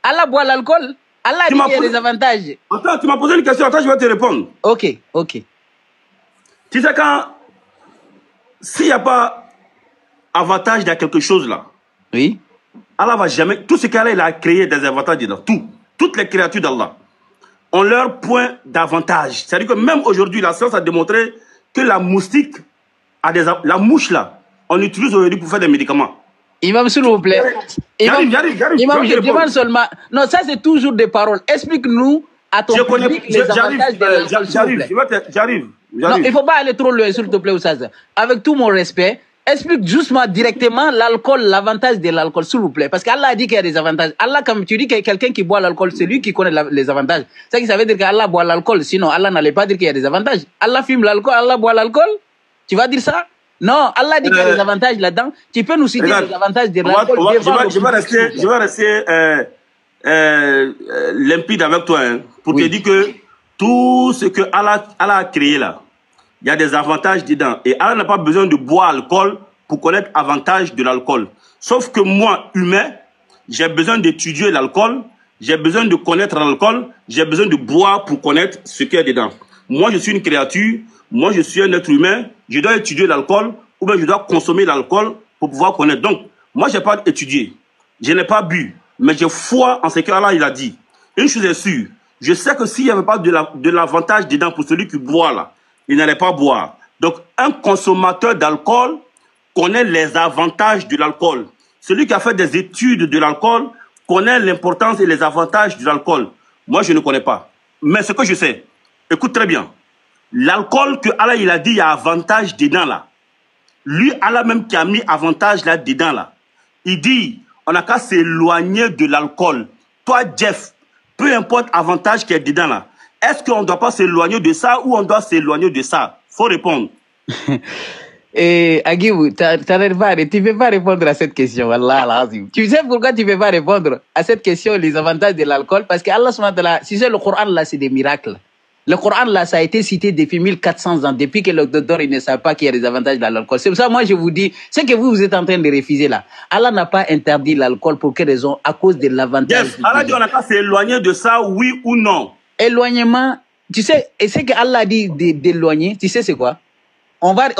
Allah boit l'alcool. Allah a dit qu'il y a des avantages. Attends, tu m'as posé une question, attends, je vais te répondre. Ok. Tu sais s'il n'y a pas avantage dans quelque chose là, oui, Allah va jamais, tout ce qu'Allah a créé des avantages dedans, toutes les créatures d'Allah ont leur point d'avantage. C'est-à-dire que même aujourd'hui, la science a démontré que la moustique la mouche là, on l'utilise aujourd'hui pour faire des médicaments. Imam, s'il vous plaît. J'arrive. Imam, je demande seulement. Non, ça c'est toujours des paroles. Explique-nous à ton public les avantages de l'alcool. J'arrive. Non, il ne faut pas aller trop loin, s'il te plaît, Oussaz. Avec tout mon respect, explique justement directement l'alcool, l'avantage de l'alcool, s'il vous plaît. Parce qu'Allah a dit qu'il y a des avantages. Allah, comme tu dis qu'il y a quelqu'un qui boit l'alcool, c'est lui qui connaît les avantages. Ça veut dire qu'Allah boit l'alcool. Sinon, Allah n'allait pas dire qu'il y a des avantages. Allah fume l'alcool, Allah boit l'alcool. Tu vas dire ça? Non, Allah dit qu'il y a des avantages là-dedans. Tu peux nous citer les avantages de l'alcool? Je vais rester limpide avec toi, hein, pour te dire que tout ce que Allah a créé là, il y a des avantages dedans. Et Allah n'a pas besoin de boire l'alcool pour connaître l'avantage de l'alcool. Sauf que moi, humain, j'ai besoin d'étudier l'alcool, j'ai besoin de connaître l'alcool, j'ai besoin de boire pour connaître ce qu'il y a dedans. Moi, je suis une créature, moi, je suis un être humain, je dois étudier l'alcool, ou bien je dois consommer l'alcool pour pouvoir connaître. Donc, moi, je n'ai pas étudié, je n'ai pas bu, mais j'ai foi en ce qu'Allah il a dit. Une chose est sûre, je sais que s'il n'y avait pas de l'avantage dedans pour celui qui boit là, il n'allait pas boire. Donc, un consommateur d'alcool connaît les avantages de l'alcool. Celui qui a fait des études de l'alcool connaît l'importance et les avantages de l'alcool. Moi, je ne connais pas. Mais ce que je sais, écoute très bien. L'alcool que Allah il a dit, il y a avantage dedans là. Lui, Allah même qui a mis avantage là dedans là. Il dit, on n'a qu'à s'éloigner de l'alcool. Toi, Jeff, peu importe avantage qui est dedans là. Est-ce qu'on ne doit pas s'éloigner de ça ou on doit s'éloigner de ça? Faut répondre. Et Agibou, tu ne peux pas répondre à cette question. Allah, tu sais pourquoi tu ne peux pas répondre à cette question, les avantages de l'alcool? Parce que Allah, si c'est le Coran là, c'est des miracles. Le Coran là, ça a été cité depuis 1400 ans, depuis que le docteur il ne savait pas qu'il y a des avantages de l'alcool. C'est pour ça, moi, je vous dis, ce que vous êtes en train de refuser là. Allah n'a pas interdit l'alcool pour quelle raison? À cause de l'avantage. Yes, Allah dit on n'a qu'à s'éloigner de ça, oui ou non? Éloignement, tu sais, et ce que Allah dit d'éloigner, tu sais c'est quoi? On va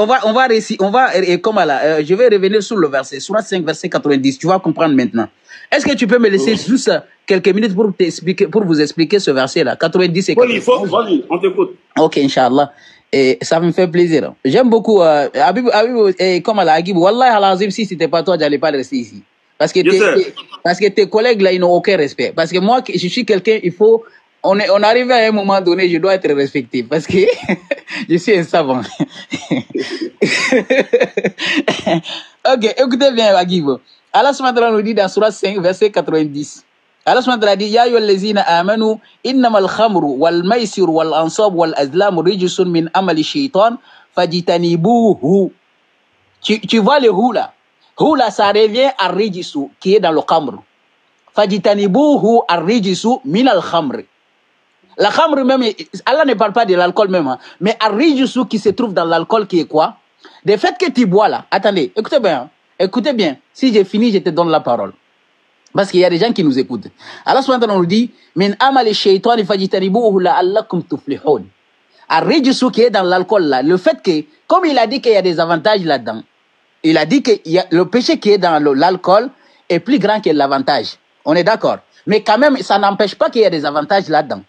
comment là, je vais revenir sur le verset, Sourate 5, verset 90, tu vas comprendre maintenant. Est-ce que tu peux me laisser juste quelques minutes pour vous expliquer ce verset-là, 90 et 91? Oui, vas-y, on t'écoute. Ok, Inch'Allah. Et ça me fait plaisir. J'aime beaucoup, Habib, comment là, Agib, Wallah, al-Azim, si c'était pas toi, j'allais pas rester ici. Parce que tes collègues là, ils n'ont aucun respect. Parce que moi, je suis quelqu'un, on arrive à un moment donné, je dois être respecté parce que je suis un savant. Ok, écoutez bien, Agibo. Allah subhanahu nous dit dans Surah 5, verset 90. Allah subhanahu dit, Ya ayyuhallazina amanu, innamal khamru wal maisir wal ansab wal azlam rijsun min amali shaitan, fajitanibuhu. Tu vois le hou là? Hou là, ça revient à rijisu, qui est dans le khamr. Fajitanibuhu ar-rijisu min al-khamr. La khamr même, Allah ne parle pas de l'alcool même, hein, mais ar-rijisu qui se trouve dans l'alcool qui est quoi? Le fait que tu bois là, attendez, écoutez bien, si j'ai fini, je te donne la parole. Parce qu'il y a des gens qui nous écoutent. Allah subhanahu wa ta'ala nous dit, min amali shaytani fajitanibuhu la'allakum tuflihun. Ar-rijisu qui est dans l'alcool là, le fait que, comme il a dit qu'il y a des avantages là-dedans, il a dit que le péché qui est dans l'alcool est plus grand que l'avantage. On est d'accord. Mais quand même, ça n'empêche pas qu'il y ait des avantages là-dedans.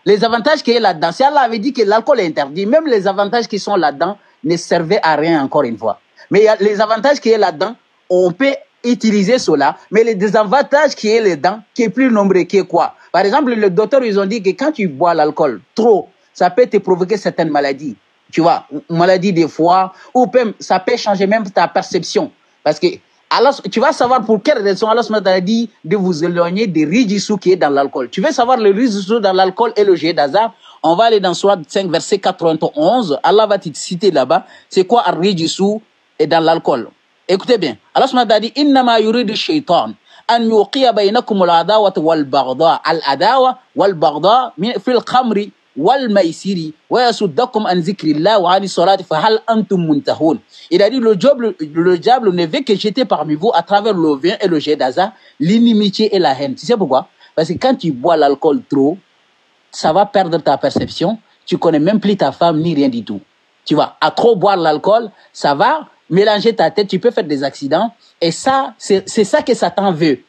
Les avantages qui est là-dedans, si Allah avait dit que l'alcool est interdit, même les avantages qui sont là-dedans ne servaient à rien encore une fois. Mais il y a les avantages qui est là-dedans, on peut utiliser cela, mais les désavantages qui est là-dedans, qui est plus nombreux, qui est quoi? Par exemple, les docteurs, ils ont dit que quand tu bois l'alcool trop, ça peut te provoquer certaines maladies. Tu vois, maladie des foie, ou même, ça peut changer même ta perception. Parce que Allah, tu vas savoir pour quelle raison Allah a dit de vous éloigner des rijisu qui est dans l'alcool. Tu veux savoir le rijisu dans l'alcool et le jet d'hasard? On va aller dans Sourate 5, verset 91. Allah va te citer là-bas. C'est quoi un rijisu et dans l'alcool? Écoutez bien. Allah a dit, Innama yuridu shaitan an yuqiya baynakum al-adawa wal-baghdha. Al-adawa wal-baghdha fil khamri wal-maisiri wa yasuddakum an zikrillah wa ani salati fa hal antum muntahun. Il a dit le diable ne veut que jeter parmi vous à travers le vin et le jet d'hasard l'inimitié et la haine. Tu sais pourquoi? Parce que quand tu bois l'alcool trop, ça va perdre ta perception. Tu connais même plus ta femme ni rien du tout. Tu vois, à trop boire l'alcool, ça va mélanger ta tête. Tu peux faire des accidents et ça, c'est ça que Satan veut.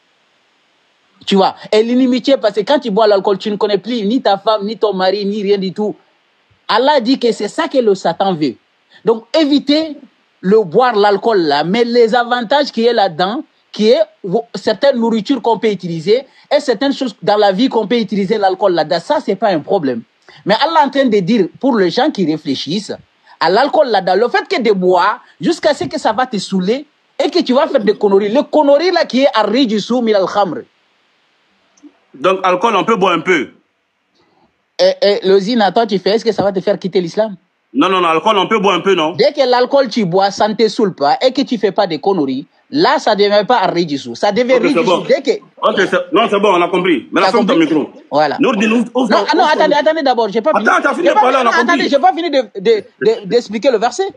Tu vois, et l'inimitié, parce que quand tu bois l'alcool, tu ne connais plus ni ta femme, ni ton mari, ni rien du tout. Allah dit que c'est ça que le Satan veut. Donc, évitez boire l'alcool là, mais les avantages qui est là-dedans, qui est certaines nourritures qu'on peut utiliser et certaines choses dans la vie qu'on peut utiliser l'alcool là-dedans, ça, c'est pas un problème. Mais Allah est en train de dire, pour les gens qui réfléchissent, à l'alcool là-dedans. Le fait que de boire, jusqu'à ce que ça va te saouler et que tu vas faire des conneries. Le connerie là qui est à Rijusou min al-Khamr. Donc, alcool, on peut boire un peu. Et le zina, toi tu fais, est-ce que ça va te faire quitter l'islam? Non, non, non, alcool, on peut boire un peu, non? Dès que l'alcool tu bois, ça ne te saoule pas et que tu fais pas de conneries, là ça ne devient pas à Rijusou. Ça devient Rijusou bon. dès que... Non, c'est bon, on a compris. Mais là, ferme ton micro. Voilà. Non, attendez d'abord, j'ai pas fini. Attends, t'as fini de parler, on a compris. Attendez, j'ai pas fini d'expliquer le verset.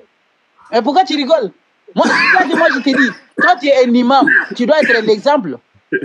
Et pourquoi tu rigoles? Moi, je t'ai dit, toi tu es un imam, tu dois être un exemple.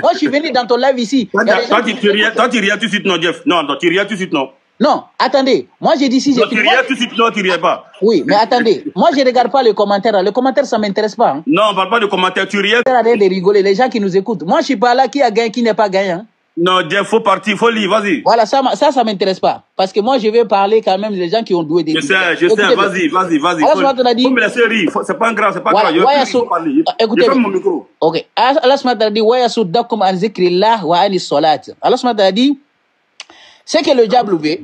Moi, je suis venu dans ton live ici. Toi, tu riais tout de suite, non, Jeff? Non, tu riais tout de suite, non? Non, attendez. Moi, j'ai dit si j'ai... Tu riais tout de suite, non, tu riais pas. Oui, mais attendez. Moi, je ne regarde pas les commentaires. Les commentaires, ça ne m'intéresse pas. Hein. Non, on ne parle pas de commentaires, tu riais. Ça sert à rien de rigoler, les gens qui nous écoutent. Moi, je ne suis pas là qui a gagné, qui n'est pas gagné. Hein. Non, Jeff, faut partir, faut lire, vas-y. Voilà, ça m'intéresse pas. Parce que moi, je vais parler quand même des gens qui ont doué des... Je sais, vas-y. Faut me laisser rire, c'est pas grave, c'est pas grave. Je vais parler. Écoutez, je ferme mon micro. Ok. Allah s.w.t. dit, wa yasuddakum an zikrillah wa anis salat. Allah s.w.t. dit, c'est que le diable veut,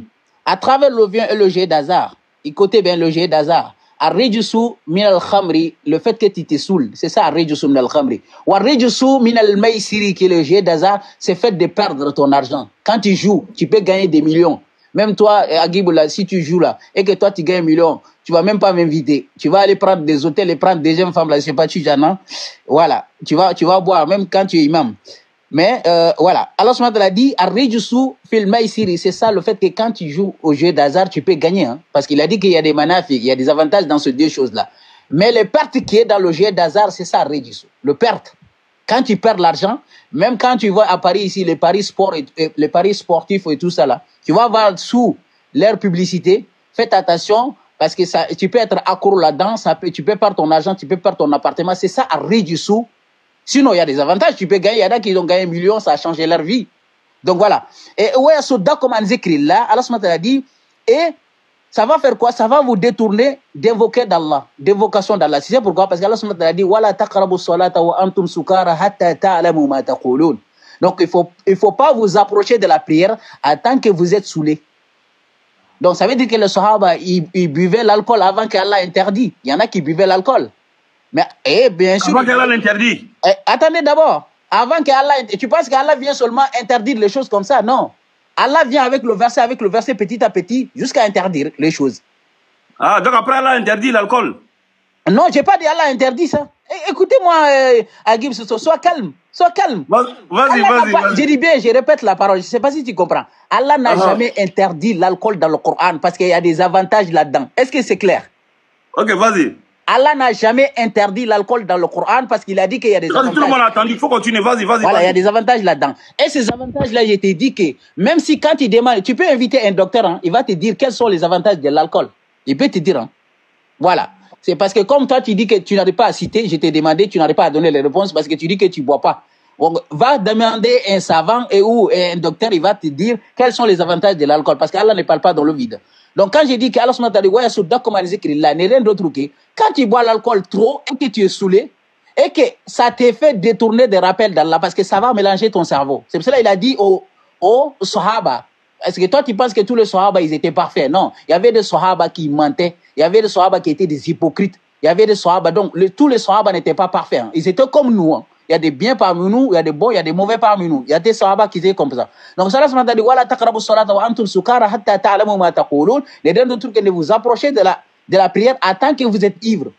à travers le vin et le jet d'hasard, écoutez bien le jet d'hasard, Ar-Rijsu min al-Khamri, le fait que tu te saoules, c'est ça Ar-Rijsu min al-Khamri. Ou Ar-Rijsu min al-Maysiri, qui est le jet d'hasard, c'est fait de perdre ton argent. Quand tu joues, tu peux gagner des millions. Même toi, Aguiboula, si tu joues là, et que toi tu gagnes 1 million, tu vas même pas m'inviter. Tu vas aller prendre des hôtels et prendre des jeunes femmes là, je sais pas, tu non? Voilà. Tu vas boire, même quand tu es imam. Mais voilà, Allah subhanahu wa ta'ala dit Ar-Rijsu fil maysiri, c'est ça le fait que quand tu joues au jeu d'hasard, tu peux gagner. Hein, parce qu'il a dit qu'il y a des manafis, il y a des avantages dans ces deux choses-là. Mais le perte qui est dans le jeu d'hasard, c'est ça Ar-Rijsu. Le perte. Quand tu perds l'argent, même quand tu vas à Paris ici, les paris sport les paris sportifs et tout ça là, tu vas voir sous leur publicité, faites attention parce que ça, tu peux être accro là-dedans, tu peux perdre ton argent, tu peux perdre ton appartement, c'est ça Ar-Rijsu. Sinon, il y a des avantages, tu peux gagner. Il y en a qui ont gagné 1 million, ça a changé leur vie. Donc voilà. Et ouais, Souda, comme on écrit là, Allah a dit, et ça va faire quoi? Ça va vous détourner d'invoquer d'Allah, d'invocation d'Allah. C'est pourquoi? Parce qu'Allah a dit, Wala taqrabu salata wa antum sukara hatta ta'lamu ma taqulun. Donc il faut pas vous approcher de la prière en tant que vous êtes saoulé. Donc ça veut dire que les Sahaba, ils buvaient l'alcool avant qu'Allah interdit. Il y en a qui buvaient l'alcool. Mais, bien sûr. Avant qu'Allah l'interdit. Attendez d'abord. Avant qu'Allah. Tu penses qu'Allah vient seulement interdire les choses comme ça? Non. Allah vient avec le verset petit à petit, jusqu'à interdire les choses. Ah, donc après Allah interdit l'alcool? Non, j'ai pas dit Allah interdit ça. Écoutez-moi, Agib, sois calme. Sois calme. Vas-y. Je dis bien, je répète la parole. Je sais pas si tu comprends. Allah n'a jamais interdit l'alcool dans le Coran parce qu'il y a des avantages là-dedans. Est-ce que c'est clair? Ok, vas-y. Allah n'a jamais interdit l'alcool dans le Coran parce qu'il a dit qu'il y a des avantages. Tout le monde a entendu, il faut continuer, vas-y. Voilà, il y a des avantages là-dedans. Et ces avantages-là, je t'ai dit que même si quand tu demandes, tu peux inviter un docteur, hein, il va te dire quels sont les avantages de l'alcool. Il peut te dire. Hein. Voilà. C'est parce que comme toi, tu dis que tu n'arrives pas à citer, je t'ai demandé, tu n'arrives pas à donner les réponses parce que tu dis que tu ne bois pas. Donc, va demander un savant ou un docteur, il va te dire quels sont les avantages de l'alcool parce qu'Allah ne parle pas dans le vide. Donc, quand j'ai dit qu'Allah n'est rien d'autre que quand tu bois l'alcool trop et que tu es saoulé et que ça te fait détourner des rappels d'Allah parce que ça va mélanger ton cerveau. C'est pour cela qu'il a dit aux Sahaba. Est-ce que toi, tu penses que tous les Sahaba, ils étaient parfaits? Non. Il y avait des Sahaba qui mentaient. Il y avait des Sahaba qui étaient des hypocrites. Il y avait des Sahaba. Donc, tous les Sahaba n'étaient pas parfaits. Hein. Ils étaient comme nous. Hein. Il y a des biens parmi nous, il y a des bons, il y a des mauvais parmi nous. Il y a des Sahaba qui étaient comme ça. Donc, ça m'a dit, Wala taqrabu salata wa antum sukara hatta ta'lamu ma taqulun. Les deux trucs que ne vous approchez de la prière en tant que vous êtes ivre.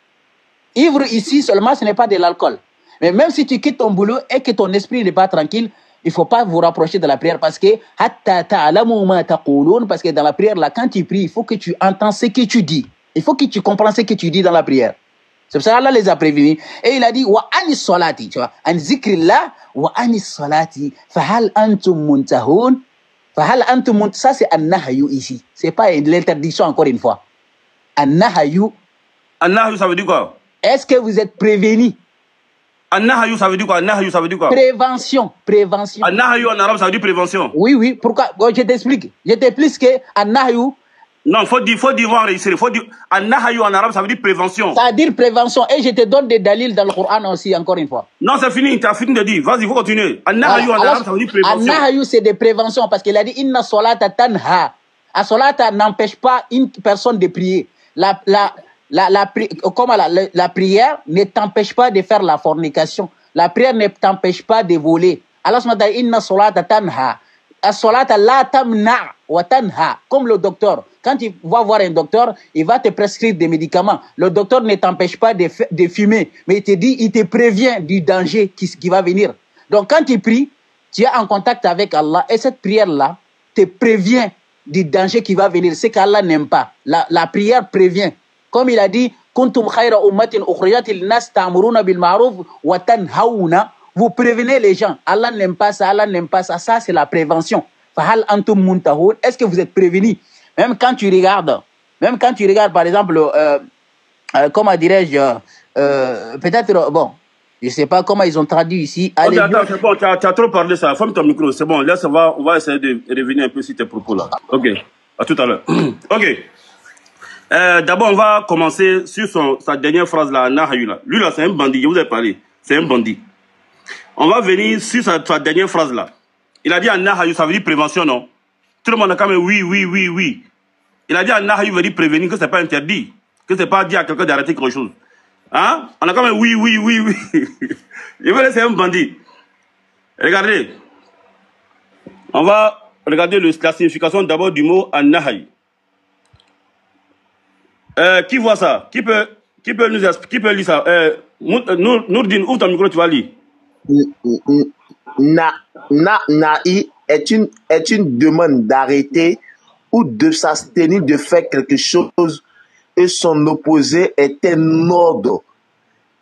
Ivre ici seulement, ce n'est pas de l'alcool. Mais même si tu quittes ton boulot et que ton esprit n'est pas tranquille, il ne faut pas vous rapprocher de la prière parce que hatta ta'lamu ma taqulun, parce que dans la prière, là, quand tu pries, il faut que tu entends ce que tu dis. Il faut que tu comprennes ce que tu dis dans la prière. C'est pour ça qu'Allah les a prévenus. Et il a dit, wa anis salati, tu vois, an zikrillah, wa anis salati, fahal antum muntahun, fahal antum muntahun, ça c'est an-nahayu ici. C'est pas l'interdiction encore une fois. An-nahayu. An-nahayu, ça veut dire quoi? Est-ce que vous êtes prévenus? An-nahayu, ça veut dire quoi? An-nahayu, ça veut dire quoi? Prévention. An-nahayu en arabe, ça veut dire prévention. Oui. Pourquoi? Bon, je t'explique. Je t'explique que an-nahayu. Non, faut dire enregistrer. Faut dire, an-nahayu en arabe, ça veut dire prévention. Ça veut dire prévention. Et je te donne des dalils dans le Coran aussi, encore une fois. Non, c'est fini. Tu as fini de dire. Vas-y, faut continuer. An-nahayu en arabe, ça veut dire prévention. An-nahayu, c'est des préventions parce qu'il a dit, inna solata tanha. A solata n'empêche pas une personne de prier. la prière ne t'empêche pas de faire la fornication. La prière ne t'empêche pas de voler. Allah subhanahu wa ta'ala, inna salata tanha. As-salata la tamna wa tanha. Comme le docteur. Quand tu vas voir un docteur, il va te prescrire des médicaments. Le docteur ne t'empêche pas de fumer, mais il te dit, il te prévient du danger qui va venir. Donc quand tu pries, tu es en contact avec Allah et cette prière-là te prévient du danger qui va venir. C'est qu'Allah n'aime pas. La prière prévient. Comme il a dit, kuntum khayra ummatin ukhrijat lin-nas ta'muruna bil ma'ruf wa tanhauna. Vous prévenez les gens. Allah n'aime pas ça, Allah n'aime pas ça. Ça, c'est la prévention. Fahal antum muntahun. Est-ce que vous êtes prévenus? Même quand tu regardes, par exemple, comment dirais-je, peut-être, bon, je ne sais pas comment ils ont traduit ici. Okay, attends, c'est bon, tu as trop parlé ça. Ferme ton micro, c'est bon. Laisse, on va essayer de revenir un peu sur tes propos là. Ok, à tout à l'heure. Ok. D'abord, on va commencer sur sa dernière phrase là, Nahayu là. Lui là, c'est un bandit, je vous ai parlé. C'est un bandit. On va venir sur sa dernière phrase là. Il a dit à Nahayu, ça veut dire prévention, non? Tout le monde a quand même oui. Il a dit à Nahayu, veut dire prévenir que c'est pas interdit. Que c'est pas dire à quelqu'un d'arrêter quelque chose. Hein? On a quand même oui. Je veux laisser un bandit. Regardez. On va regarder la signification d'abord du mot an-nahy. Qui voit ça? Qui peut nous expliquer? Qui peut lire ça? Nourdine, ouvre ton micro, tu vas lire. Nahi est une demande d'arrêter ou de s'abstenir de faire quelque chose et son opposé est un ordre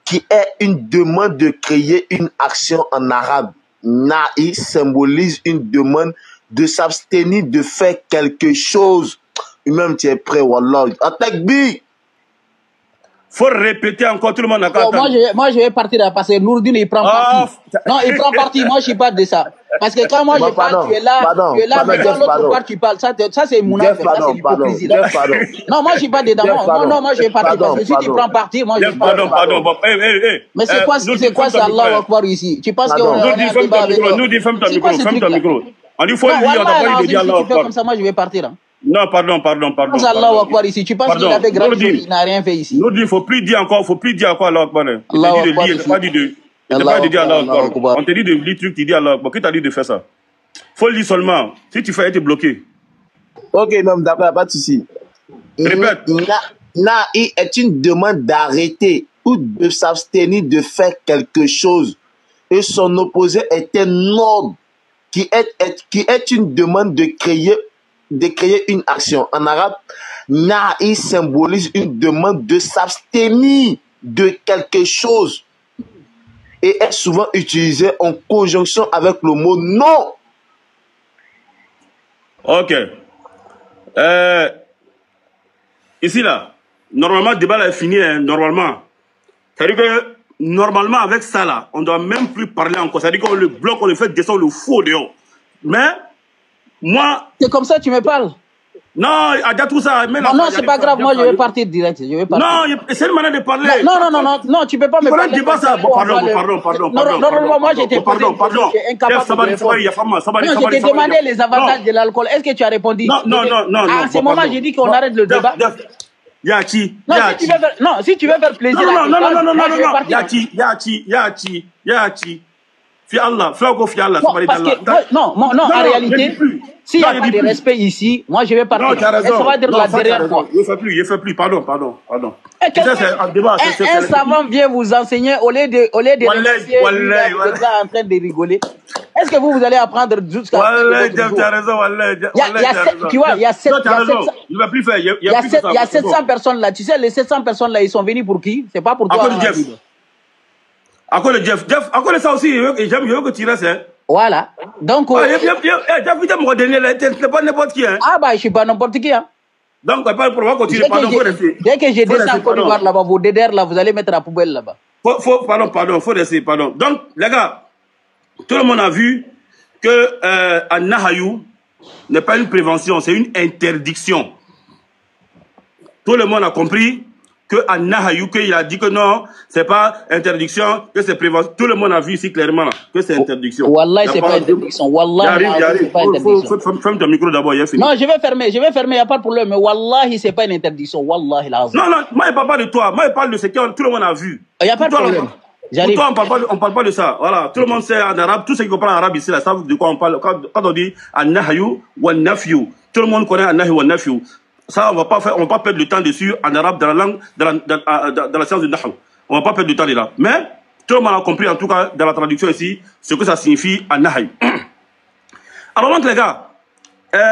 qui est une demande de créer une action en arabe. Nahi symbolise une demande de s'abstenir de faire quelque chose. Même tu es prêt, Wallah. Attaque B. Faut répéter encore, tout le monde a qu'à attendre. Moi, je vais partir là parce que Nourdine, il prend parti. Non, il prend parti. Moi, je suis pas de ça. Parce que quand moi, je parle, tu es là, mais quand l'autre part, tu parles. Ça, c'est mon affaire. Ça, c'est l'hypocrisie. Non, moi, je suis pas dedans. Non, moi, je vais partir. Parce que si tu prends parti, moi, je vais pas. Pardon. Mais c'est quoi ça, Allah Akbar ici? Tu penses qu'on a un débat avec toi? Nourdine, ferme ton micro. On dit, faut le dire, on n'a pas dit de dire Allah Akbar. Comme ça, moi, je vais partir. Non, pardon. Allah Akbar ici. Tu penses qu'il avait grand chose, il n'a rien fait ici. Nourdine, faut plus dire encore Allah Akbar. Il t'a dit de lire, il t'a pas dit de dire Allah Akbar. On te dit de lire truc, tu dis Allah Akbar. Qui t'a dit de faire ça? Faut le dire seulement. Si tu fais, tu es bloqué. Ok, même d'accord, pas de souci. Répète. Nahi est une demande d'arrêter ou de s'abstenir de faire quelque chose. Et son opposé est un ordre qui est une demande de créer une action. En arabe, Nahi symbolise une demande de s'abstenir de quelque chose et est souvent utilisé en conjonction avec le mot non. Ok. Ici, là, normalement, le débat là est fini, hein, normalement. C'est-à-dire que, normalement, avec ça, là, on ne doit même plus parler encore. C'est-à-dire qu'on le bloque, on le fait descendre le faux dehors. Mais, moi... C'est comme ça que tu me parles? Non, il y a tout ça. Non, c'est pas grave, moi je vais partir direct. Non, c'est une manière de parler. Non, tu peux pas me parler. C'est pas ça. Pardon. Non, moi j'étais incapable de répondre. Non, je t'ai demandé les avantages de l'alcool. Est-ce que tu as répondu? Non. À ce moment, j'ai dit qu'on arrête le débat. Yachi. Non, si tu veux faire plaisir. Non. Yachi. Fi Allah. Non, en réalité. S'il n'y a pas de respect ici, moi je vais partir. Non, tu as raison. Et ça va dire la dernière fois. Je ne fais plus. Pardon. Un savant vient vous enseigner au lieu de remercier le gars en train de rigoler. Est-ce que vous allez apprendre jusqu'à... Tu as raison, tu vois, il y a 700 personnes là. Tu sais, les 700 personnes là, ils sont venus pour qui? C'est pas pour toi. À cause de Jeff. À cause de ça aussi, je veux que tu restes. Voilà. Donc. C'est pas n'importe qui. Hein. Ah, bah, je suis pas n'importe qui. Hein. Donc, pas pour moi continuer. Dès que je descends en Côte d'Ivoire là-bas, vos DDR là, vous allez mettre la poubelle là-bas. Faut rester, pardon. Donc, les gars, tout le monde a vu que un Nahayou n'est pas une prévention, c'est une interdiction. Tout le monde a compris que Anahayou, qu'il a dit que non, c'est pas interdiction, que c'est prévention. Tout le monde a vu ici clairement là, que c'est interdiction. Wallah, c'est pas interdiction. Wallah, c'est pas interdiction. Ferme ton micro d'abord, il a fini. Non, je vais fermer, il n'y a pas de problème. Mais Wallahi, c'est pas une interdiction. Wallahi, l'azim. Non, moi, je ne parle pas de toi. Moi, je parle de ce que tout le monde a vu. Il n'y a pas de problème. Pour toi, on ne parle pas de ça. Voilà. Tout le monde sait en arabe, tous ceux qui comprennent arabe ici, là, savent de quoi on parle. Quand on dit An-Nahyu wa Nafyu, tout le monde connaît An-Nahyu wa Nafyu. Ça, on va pas perdre le temps dessus en arabe, dans la langue, dans la science du Nahu. On va pas perdre du temps là. Mais, tout le monde a compris, en tout cas, dans la traduction ici, ce que ça signifie An-Nahyu. Alors donc, les gars,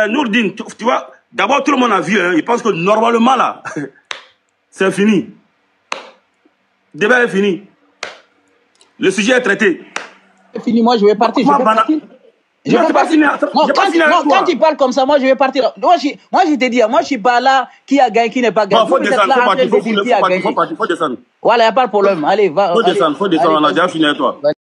Nourdine, tu vois, d'abord, tout le monde a vu, hein, il pense que normalement, là, c'est fini. Le débat est fini. Le sujet est traité. C'est fini, moi je vais partir. Je vais partir. Quand tu parles comme ça, moi je vais partir. Moi je te dis, moi je suis pas là qui a gagné, qui n'est pas gagné. Faut descendre. Voilà, il n'y a pas de problème. Allez, va. Faut descendre, on a déjà fini avec toi.